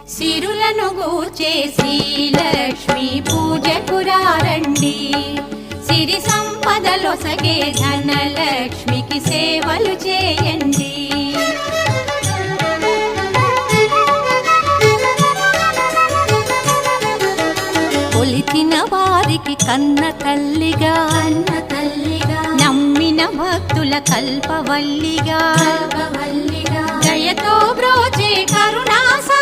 సిరులను గూర్చే శ్రీలక్ష్మి పూజకు రండి. సిరి సంపదలొసగే ధనలక్ష్మికి సేవలు చేయండి. కొలిచిన వారికి కన్న తల్లిగా నమ్మిన భక్తుల కల్పవల్లిగా దయతో బ్రోచే కరుణాసా